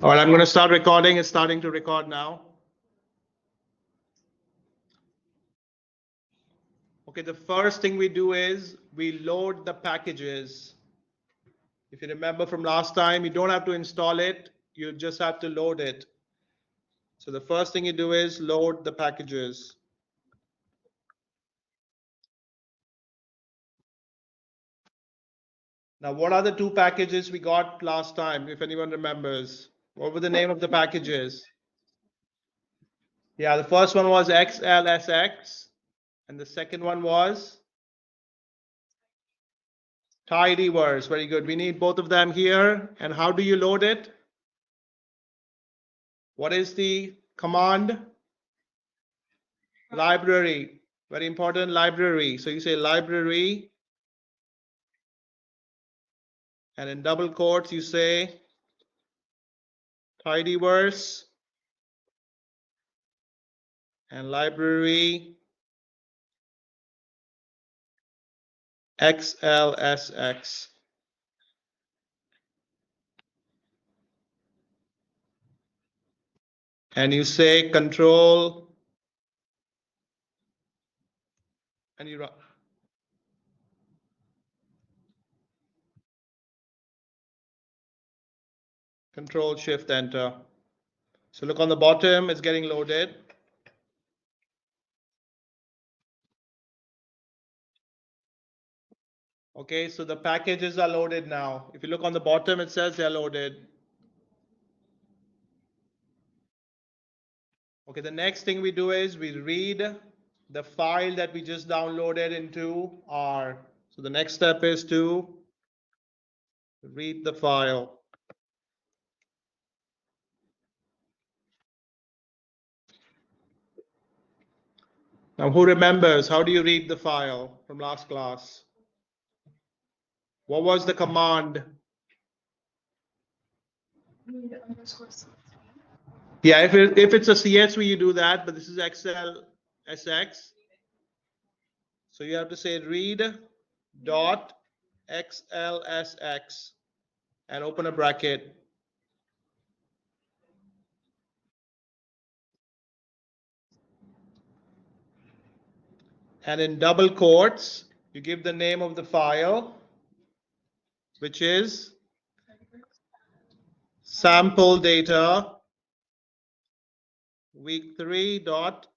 All right, I'm going to start recording. It's starting to record now. Okay, the first thing we do is we load the packages. If you remember from last time, you don't have to install it. You just have to load it. So the first thing you do is load the packages. Now, what are the two packages we got last time, if anyone remembers? What were the name of the packages? Yeah, the first one was XLSX, and the second one was tidyverse. Very good. We need both of them here. And how do you load it? What is the command? Library. Very important, library. So you say library, and in double quotes you say tidyverse and library XLSX. And you say control, and you run. Control Shift Enter. So look on the bottom, it's getting loaded. Okay, so the packages are loaded now. If you look on the bottom, it says they're loaded. Okay, the next thing we do is we read the file that we just downloaded into R. So the next step is to read the file. Now, who remembers? How do you read the file from last class? What was the command? Yeah, if it's a CSV, you do that, but this is XLSX. So you have to say read dot XLSX and open a bracket. And in double quotes, you give the name of the file, which is sample data week 3 dot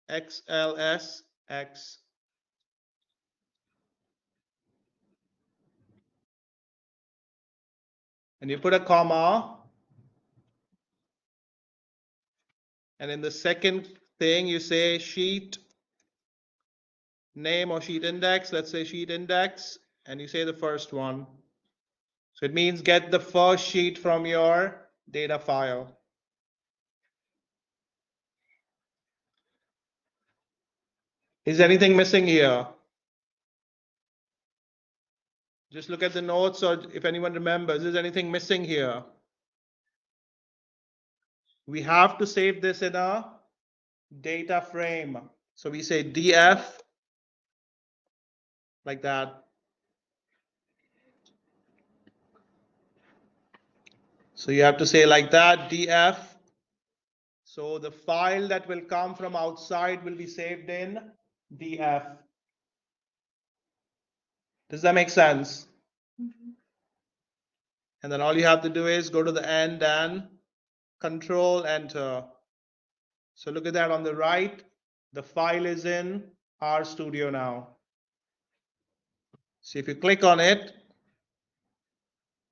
XLSX. And you put a comma. And in the second thing, you say sheet name or sheet index. Let's say sheet index. And you say the first one. So it means get the first sheet from your data file. Is anything missing here? Just look at the notes, or if anyone remembers, is anything missing here? We have to save this in a data frame. So we say df like that. So you have to say like that, df. So the file that will come from outside will be saved in df. Does that make sense? Mm-hmm. And then all you have to do is go to the end and control enter. So look at that on the right. The file is in RStudio now. So if you click on it,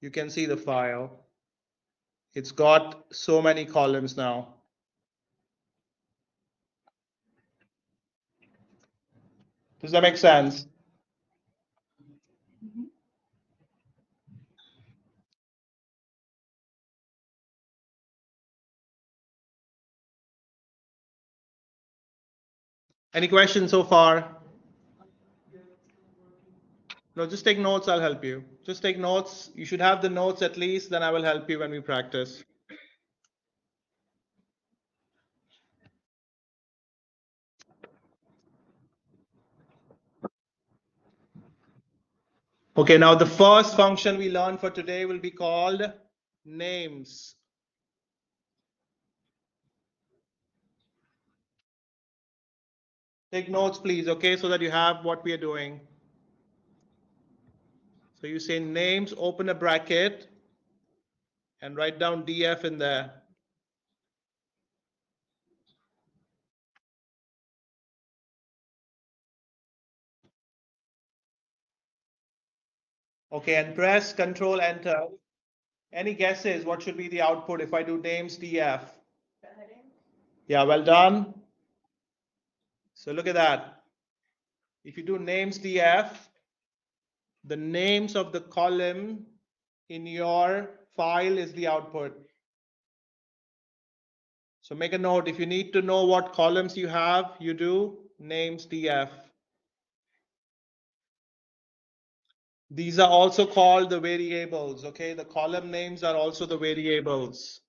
you can see the file. It's got so many columns now. Does that make sense? Mm-hmm. Any questions so far? No, just take notes. I'll help you. Just take notes. You should have the notes at least, then I will help you when we practice. Okay, now the first function we learn for today will be called names. Take notes, please, okay, so that you have what we are doing. So you say names, open a bracket, and write down DF in there. Okay, and press Control Enter. Any guesses? What should be the output if I do names DF? Yeah, well done. So look at that. If you do names DF, the names of the column in your file is the output. So make a note. If you need to know what columns you have, you do names DF. These are also called the variables, okay? The column names are also the variables.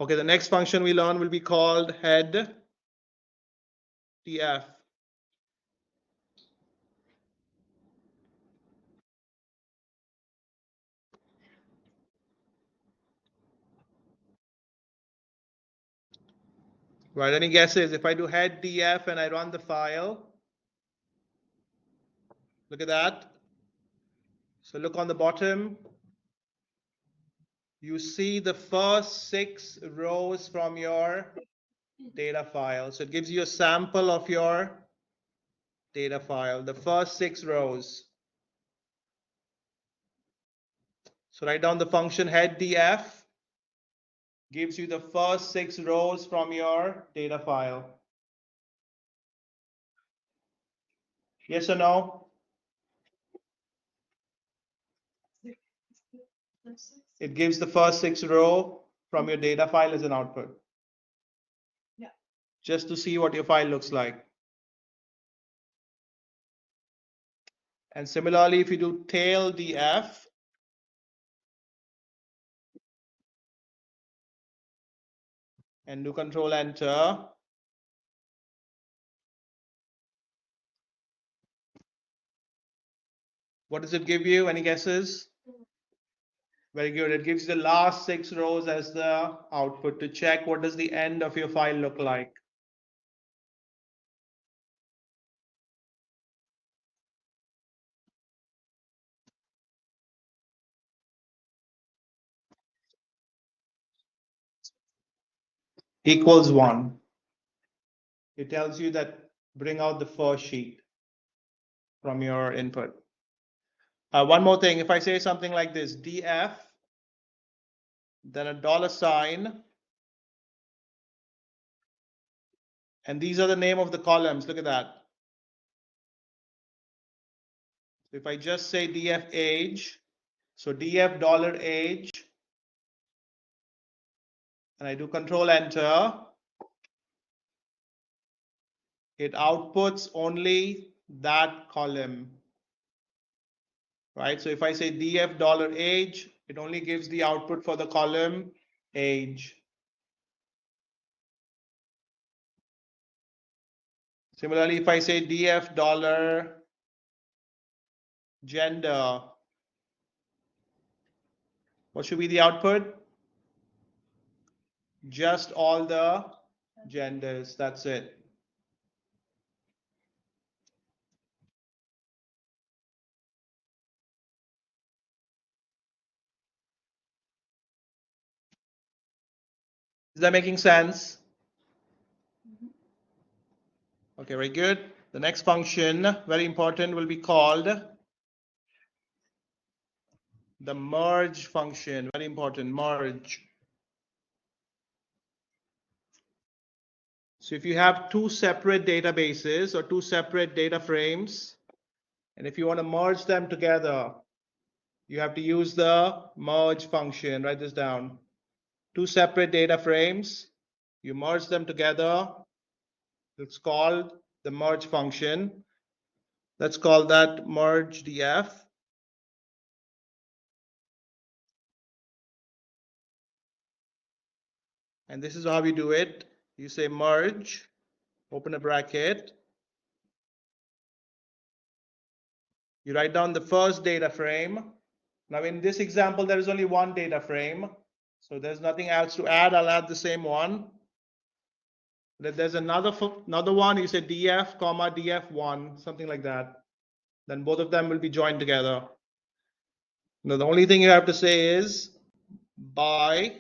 Okay, the next function we learn will be called head DF. Right, any guesses? If I do head DF and I run the file, look at that. So look on the bottom. You see the first 6 rows from your data file. So it gives you a sample of your data file, the first 6 rows. So write down the function head DF, gives you the first 6 rows from your data file. Yes or no? It gives the first 6 row from your data file as an output. Yeah. Just to see what your file looks like. And similarly, if you do tail DF, and do Control Enter, what does it give you? Any guesses? Very good. It gives the last 6 rows as the output to check what does the end of your file look like. Equals 1. It tells you that bring out the first sheet from your input. One more thing, if I say something like this, DF, then a $sign, and these are the name of the columns. Look at that. If I just say DF age, so DF $age, and I do Control Enter, it outputs only that column, right? So if I say DF $age, it only gives the output for the column age. Similarly, if I say DF $gender, what should be the output? Just all the genders, that's it. Is that making sense? Okay, very good. The next function, very important, will be called the merge function. Very important, merge. So if you have 2 separate databases or 2 separate data frames, and if you want to merge them together, you have to use the merge function. Write this down. 2 separate data frames, you merge them together. It's called the merge function. Let's call that merge DF. And this is how we do it. You say merge, open a bracket, You write down the first data frame. Now in this example, there is only one data frame. So there's nothing else to add. I'll add the same one. Then there's another one, you say df, comma, df1, something like that. Then both of them will be joined together. Now the only thing you have to say is by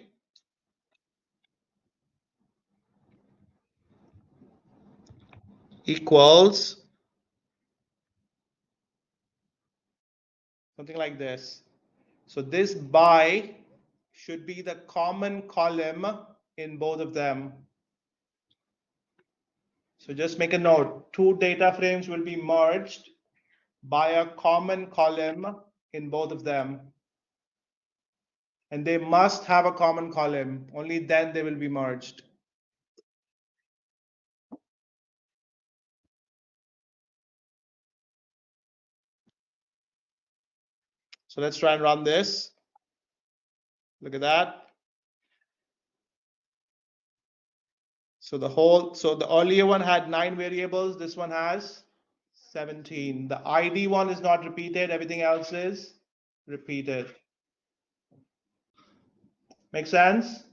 equals something like this. So this by should be the common column in both of them. So just make a note, two data frames will be merged by a common column in both of them. And they must have a common column, only then they will be merged. So let's try and run this. Look at that. So the earlier one had 9 variables, this one has 17. The ID one is not repeated, everything else is repeated. Make sense?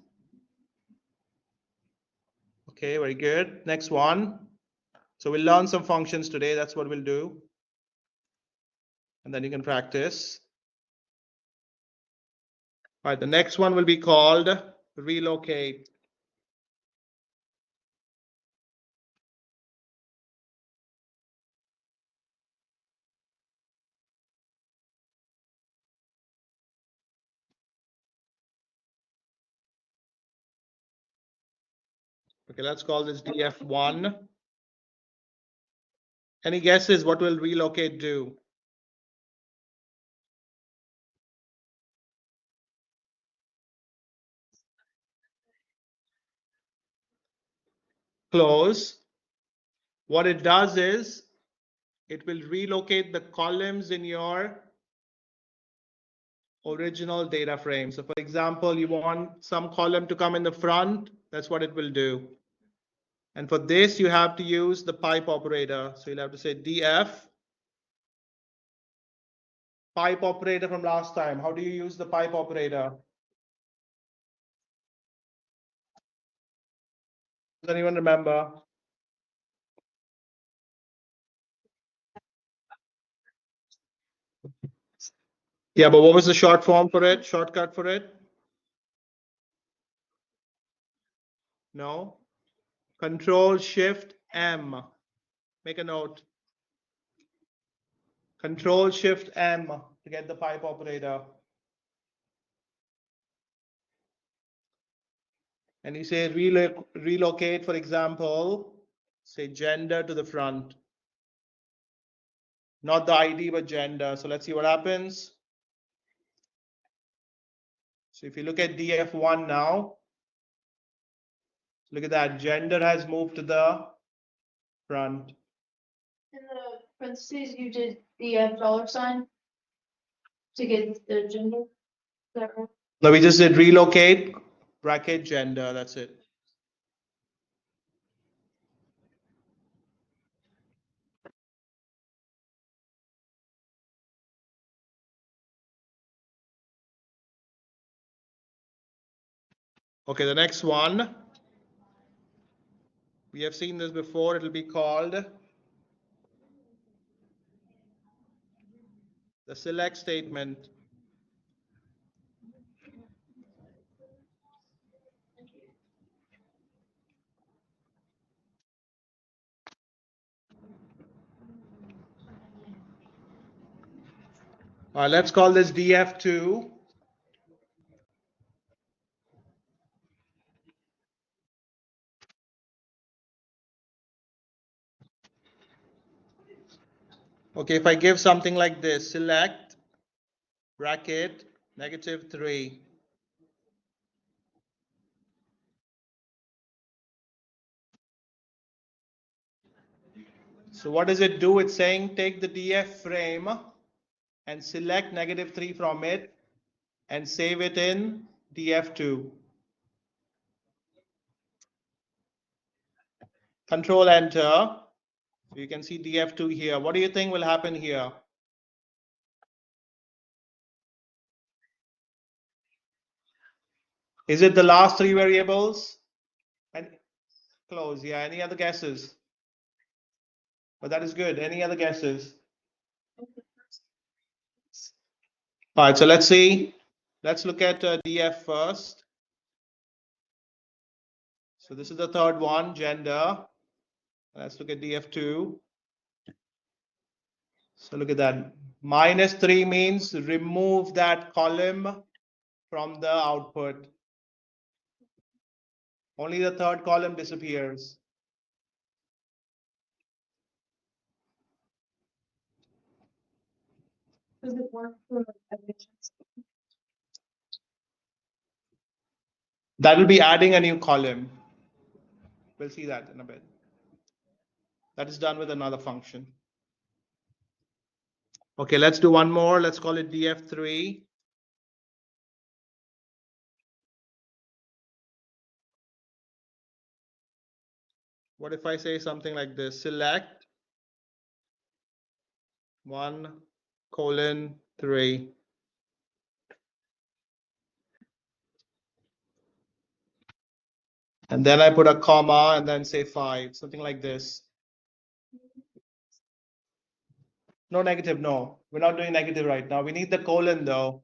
Okay, very good. Next one. So we'll learn some functions today, that's what we'll do. And then you can practice. All right, the next one will be called relocate. Okay, let's call this df1. Any guesses what will relocate do? Close. What it does is it will relocate the columns in your original data frame. So for example, you want some column to come in the front, that's what it will do. And for this, you have to use the pipe operator. So you'll have to say df, pipe operator from last time. How do you use the pipe operator? Does anyone remember? Yeah, but what was the short form for it? Shortcut for it? No. Control Shift M. Make a note. Control Shift M to get the pipe operator. And you say relocate, for example, say gender to the front. Not the ID, but gender. So let's see what happens. So if you look at df1 now, look at that. Gender has moved to the front. In the parentheses, you did the $sign to get the gender. Is that right? No, we just did relocate, bracket, gender. That's it. Okay, the next one. We have seen this before. It'll be called the select statement. All right, let's call this df2. Okay, if I give something like this, select bracket -3. So what does it do? It's saying take the df frame and select -3 from it and save it in df2. Control Enter. So you can see df2 here. What do you think will happen here? Is it the last three variables? And close, yeah. Any other guesses? But that is good. Any other guesses? All right, so let's see. Let's look at DF first. So this is the third one, gender. Let's look at DF2. So look at that. -3 means remove that column from the output. Only the third column disappears. Does it work for admissions? That will be adding a new column. We'll see that in a bit. That is done with another function. Okay, let's do one more. Let's call it DF3. What if I say something like this? Select 1:3. And then I put a comma and then say 5, something like this. No negative, no. We're not doing negative right now. We need the colon though.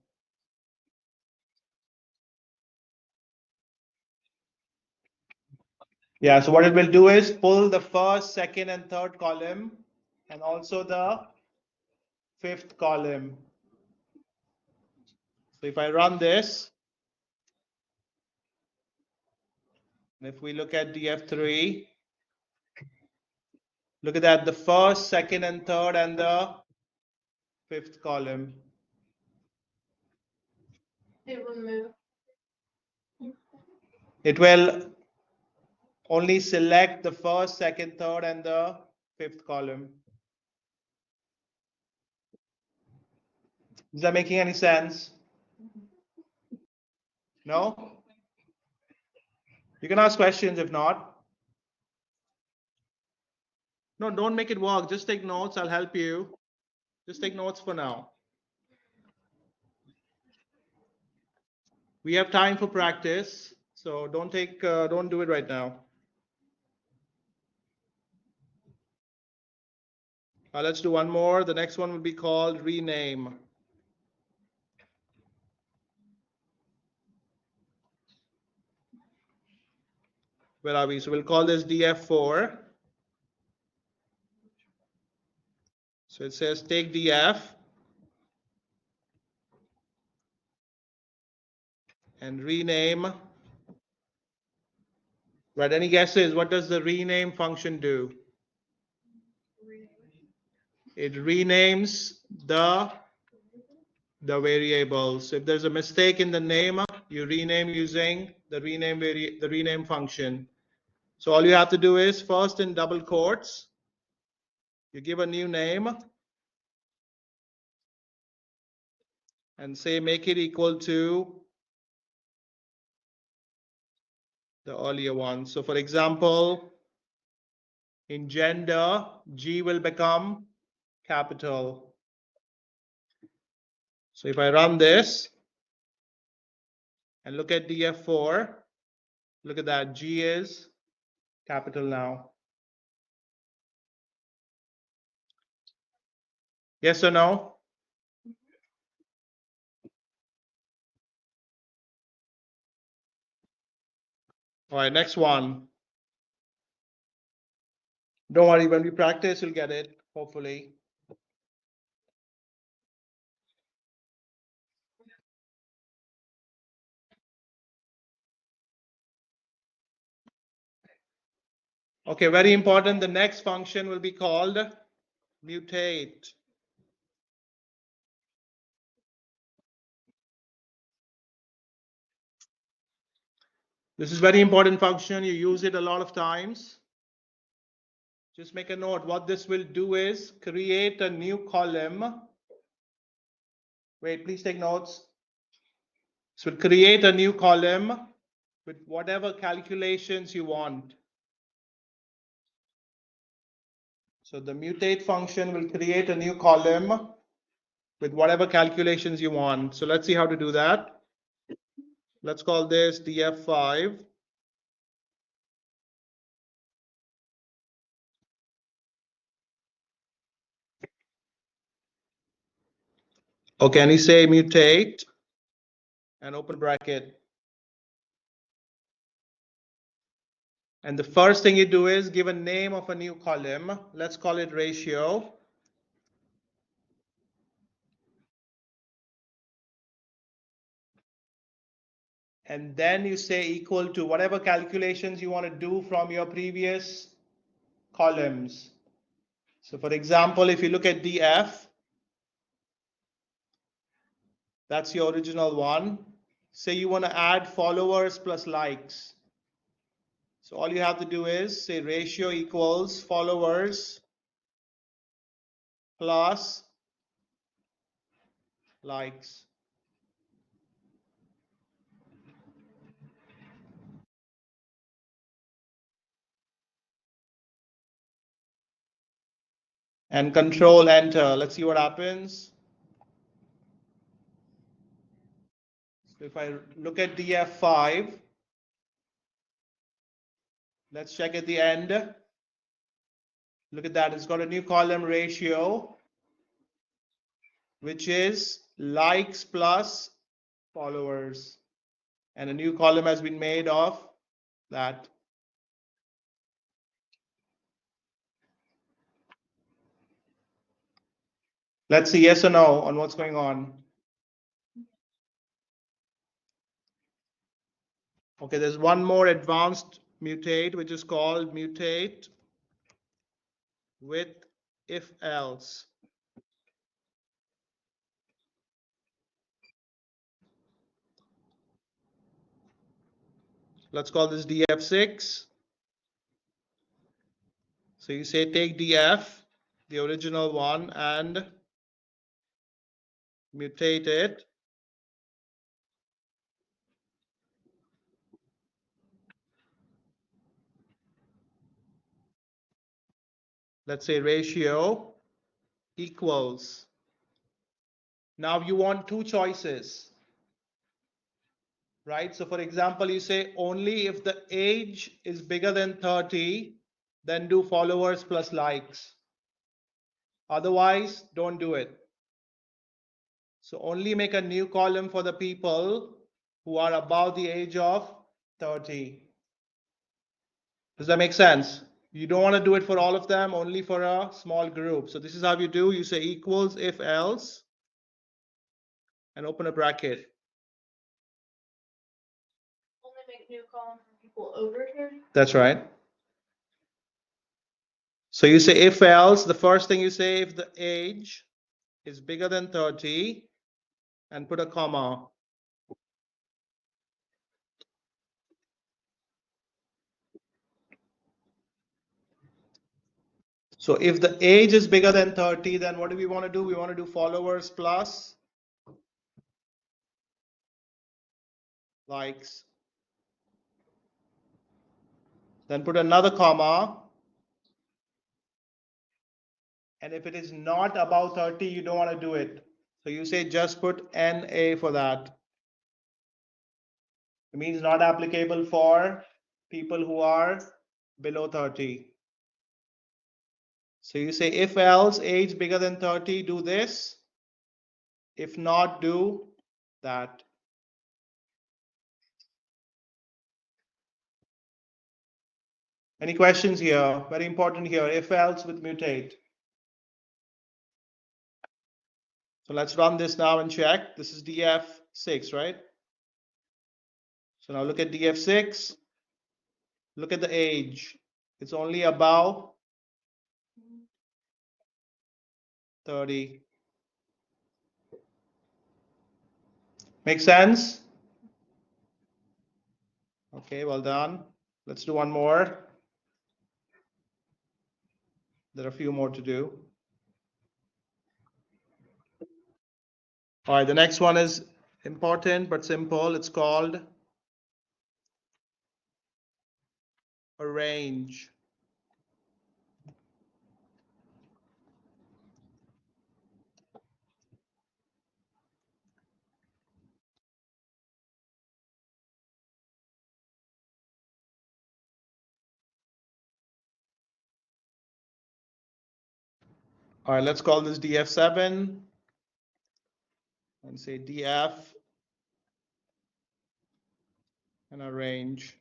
Yeah, so what it will do is pull the first, second, and third column and also the fifth column. So if I run this, if we look at DF3, look at that, the first, second, and third, and the fifth column. It removed. It will only select the first, second, third, and the fifth column. Is that making any sense? No? You can ask questions if not. No, don't make it work. Just take notes. I'll help you. Just take notes for now. We have time for practice, so don't do it right now. Let's do one more. The next one will be called rename. Where are we? So we'll call this DF4. So it says take DF and rename. Right, any guesses? What does the rename function do? It renames the variable. So if there's a mistake in the name, you rename using the rename function. So all you have to do is first in double quotes, you give a new name and say make it equal to the earlier one. So for example, in gender, G will become capital. So if I run this and look at DF4, look at that, G is capital now. Yes or no? All right, next one. Don't worry, when we practice, you'll get it, hopefully. Okay, very important. The next function will be called mutate. This is very important function. You use it a lot of times. Just make a note. What this will do is create a new column. Wait, please take notes. So it will create a new column with whatever calculations you want. So the mutate function will create a new column with whatever calculations you want. So let's see how to do that. Let's call this df5. Okay, and you say mutate and open bracket. And the first thing you do is give a name of a new column. Let's call it ratio. And then you say equal to whatever calculations you want to do from your previous columns. So for example, if you look at df, that's your original one. Say you want to add followers plus likes. So all you have to do is say ratio equals followers plus likes. And control enter. Let's see what happens. So if I look at df5, let's check at the end. Look at that, it's got a new column ratio, which is likes plus followers. And a new column has been made of that. Let's see yes or no on what's going on. Okay, there's one more advanced mutate, which is called mutate with if else. Let's call this df6. So you say take df, the original one, and mutate it. Let's say ratio equals. Now you want two choices, right? So for example, you say only if the age is bigger than 30, then do followers plus likes. Otherwise, don't do it. So only make a new column for the people who are above the age of 30. Does that make sense? You don't want to do it for all of them, only for a small group. So this is how you do. You say equals if else and open a bracket. Only make new column for people over 30? That's right. So you say if else, the first thing you say if the age is bigger than 30 and put a comma. So if the age is bigger than 30, then what do we want to do? We want to do followers plus likes. Then put another comma. And if it is not above 30, you don't want to do it. So you say just put NA for that. It means not applicable for people who are below 30. So you say if else age bigger than 30, do this. If not, do that. Any questions here? Very important here. If else with mutate. So let's run this now and check. This is df6, right? So now look at df6. Look at the age. It's only above 30. Make sense? Okay, well done. Let's do one more. There are a few more to do. All right, the next one is important but simple. It's called arrange. All right, let's call this df7 and say df and arrange.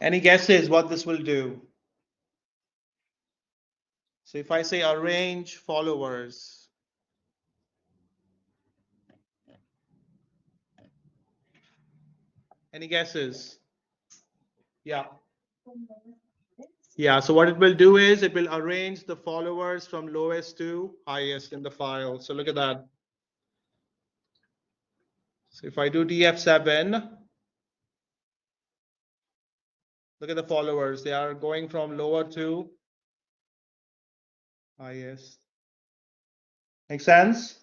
Any guesses what this will do? So if I say arrange followers, any guesses? Yeah. Yeah, so what it will do is it will arrange the followers from lowest to highest in the file. So look at that. So if I do df7, look at the followers. They are going from lower to highest. Make sense?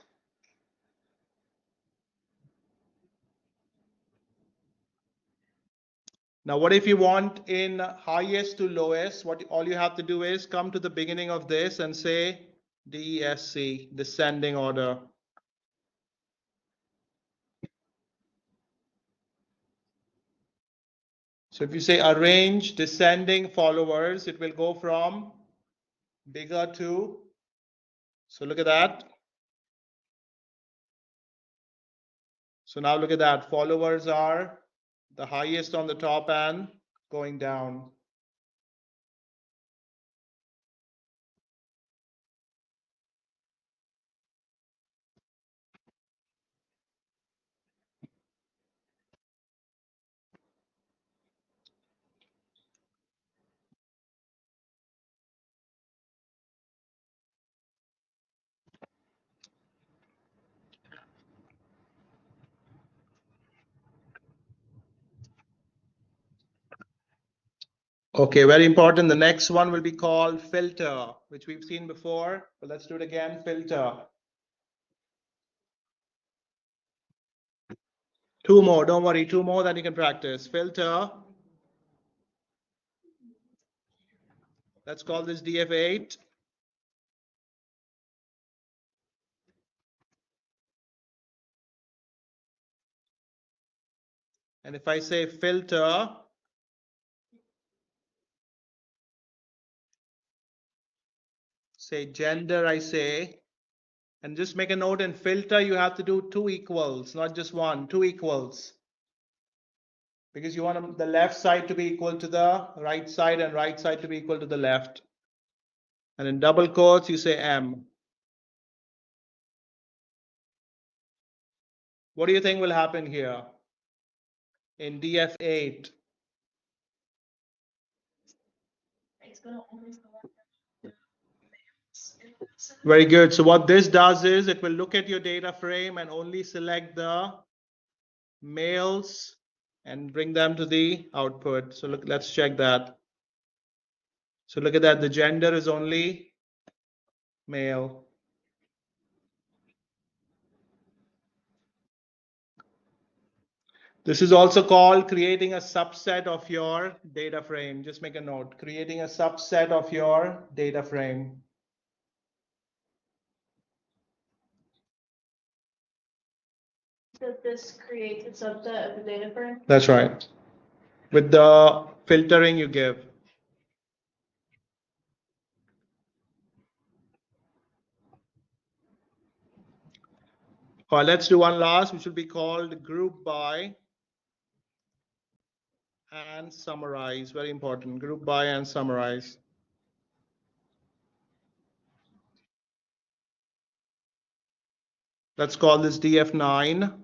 Now, what if you want in highest to lowest? What all you have to do is come to the beginning of this and say DESC, descending order. So if you say arrange descending followers, it will go from bigger to, so look at that. So now look at that, followers are the highest on the top and going down. Okay, very important. The next one will be called filter, which we've seen before, but let's do it again, filter. Two more, don't worry, two more that you can practice. Filter. Let's call this df8. And if I say filter, say gender, I say, and just make a note in filter, you have to do two equals, not just one, two equals. Because you want the left side to be equal to the right side and right side to be equal to the left. And in double quotes, you say M. What do you think will happen here in df8? Very good. So what this does is it will look at your data frame and only select the males and bring them to the output. So look, let's check that. So look at that. The gender is only male. This is also called creating a subset of your data frame. Just make a note, creating a subset of your data frame. So this creates a subset of the data frame? That's right. With the filtering you give. All right, let's do one last, which will be called group by and summarize. Very important. Group by and summarize. Let's call this df9.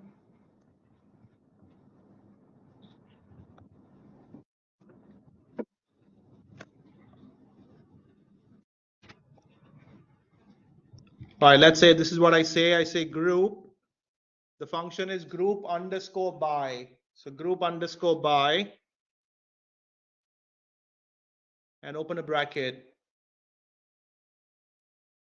All right, let's say this is what I say. I say group. The function is group underscore by. So group underscore by and open a bracket.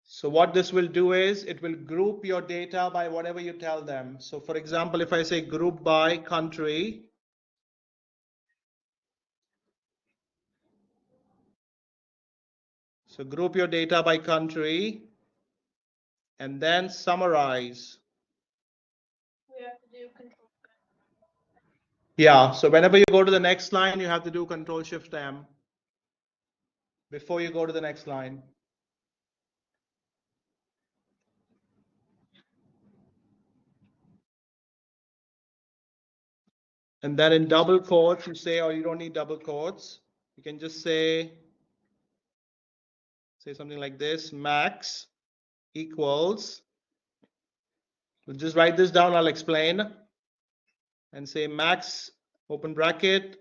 So what this will do is it will group your data by whatever you tell them. So for example, if I say group by country, so group your data by country and then summarize. We have to do control. Yeah, so whenever you go to the next line, you have to do Control Shift M. before you go to the next line. And then in double quotes, you say, or you don't need double quotes. You can just say something like this, max equals, we'll just write this down, I'll explain, and say max, open bracket,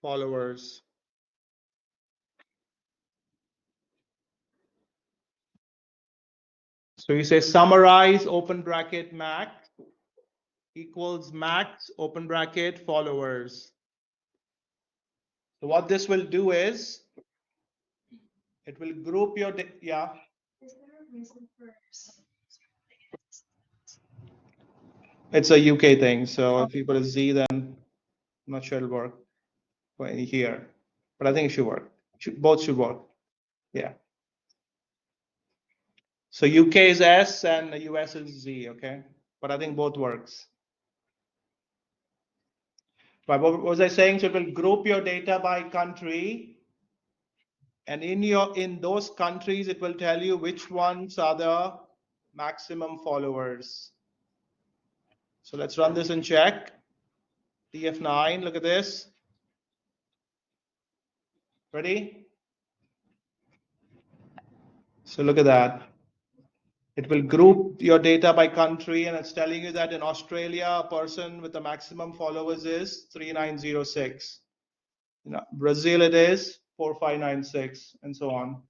followers. So you say summarize, open bracket, max equals max, open bracket, followers. So what this will do is, it will group your, yeah. Is there a reason for? It's a UK thing, so if you put a Z, then I'm not sure it'll work for any here, but I think it should work. Both should work. Yeah. So UK is S and the US is Z, okay? But I think both works. But what was I saying? So it will group your data by country, and in those countries, it will tell you which ones are the maximum followers. So let's run this and check. DF9, look at this. Ready? So look at that. It will group your data by country, and it's telling you that in Australia, a person with the maximum followers is 3906. Brazil it is 4596, and so on.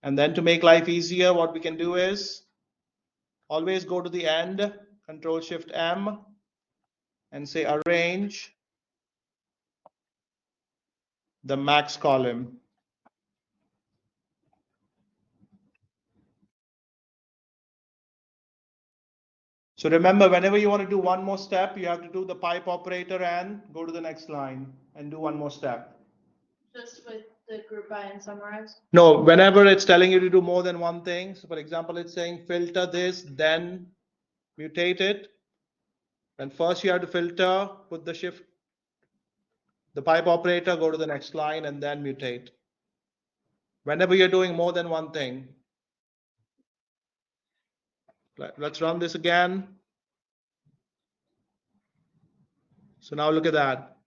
And then to make life easier, what we can do is always go to the end, Control Shift M, and say arrange the max column. So remember, whenever you want to do one more step, you have to do the pipe operator and go to the next line and do one more step. Just with the group by and summarize? No, whenever it's telling you to do more than one thing. So for example, it's saying filter this, then mutate it. And first you have to filter, put the shift, the pipe operator, go to the next line, and then mutate. Whenever you're doing more than one thing. Let's run this again. So now look at that.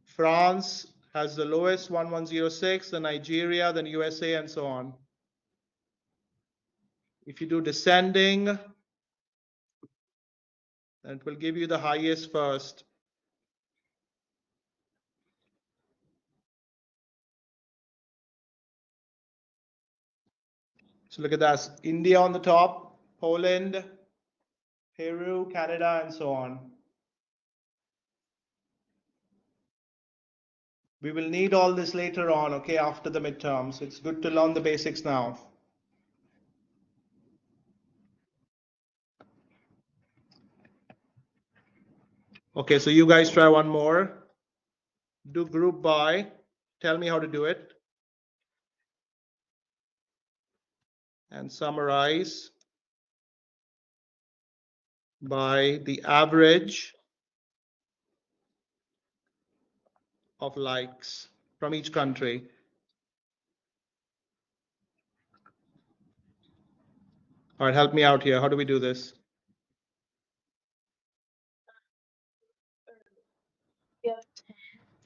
France has the lowest 1106, then Nigeria, then USA, and so on. If you do descending, then it will give you the highest first. So look at that. India on the top, Poland, Peru, Canada, and so on. We will need all this later on, okay, after the midterms. It's good to learn the basics now. Okay, so you guys try one more. Do group by. Tell me how to do it. And summarize by the average of likes from each country. All right, help me out here. How do we do this?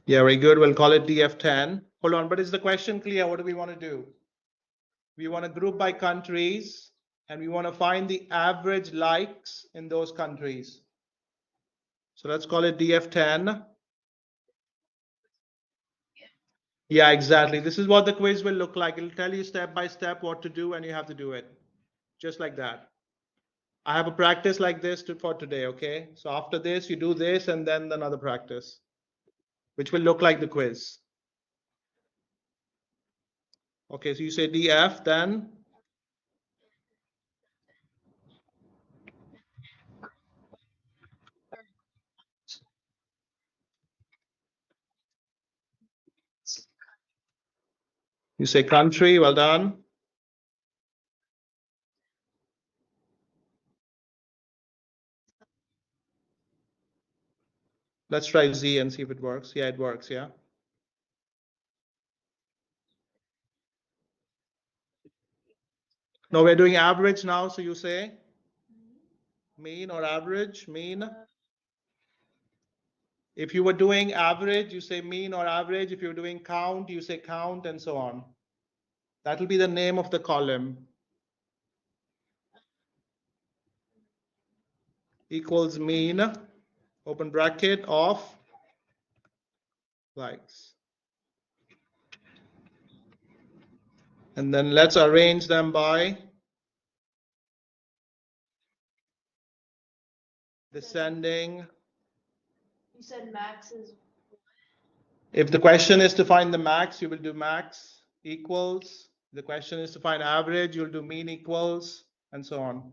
Yeah, very good. We'll call it DF10. Hold on, but is the question clear? What do we want to do? We want to group by countries, and we want to find the average likes in those countries. So let's call it DF10. Yeah, exactly. This is what the quiz will look like. It'll tell you step by step what to do, and you have to do it. Just like that. I have a practice like this for today, okay? So after this, you do this and then another practice, which will look like the quiz. Okay, so you say DF, then? You say country, well done. Let's try Z and see if it works. Yeah, it works, yeah. No, we're doing average now. So you say mean or average, mean. If you were doing average, you say mean or average. If you're doing count, you say count, and so on. That will be the name of the column. Equals mean, open bracket, of likes. And then let's arrange them by descending. You said max is. If the question is to find the max, you will do max equals. The question is to find average, you'll do mean equals, and so on.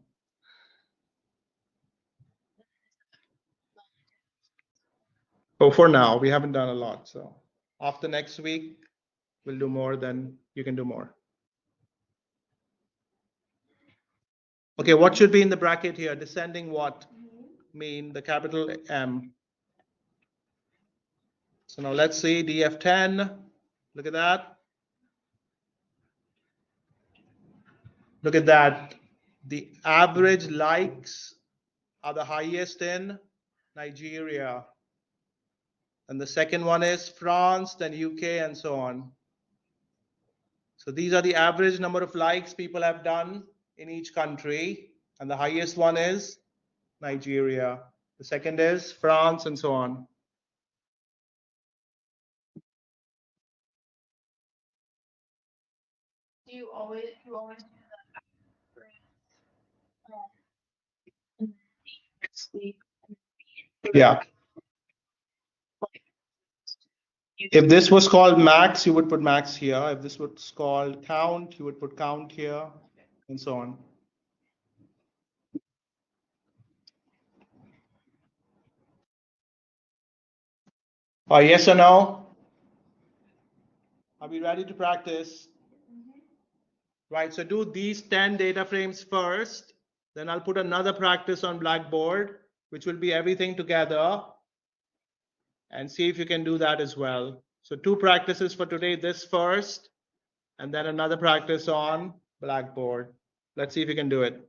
But for now, we haven't done a lot. So after next week, we'll do more, then you can do more. Okay, what should be in the bracket here? Descending what? Mean, the capital M. So now let's see DF10. Look at that. Look at that. The average likes are the highest in Nigeria. And the second one is France, then UK, and so on. So these are the average number of likes people have done in each country. And the highest one is Nigeria. The second is France, and so on. Do you always do that? Yeah. If this was called max, you would put max here. If this was called count, you would put count here, and so on. Yes or no? Are we ready to practice? Right, so do these 10 data frames first. Then I'll put another practice on Blackboard, which will be everything together. And see if you can do that as well. So 2 practices for today, this first, and then another practice on Blackboard. Let's see if you can do it.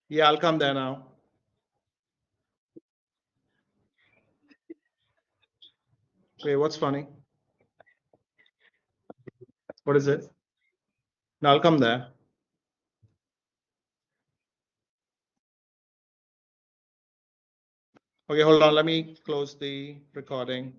Yeah, I'll come there now. Wait, what's funny? What is it? No, I'll come there. Okay, hold on. Let me close the recording.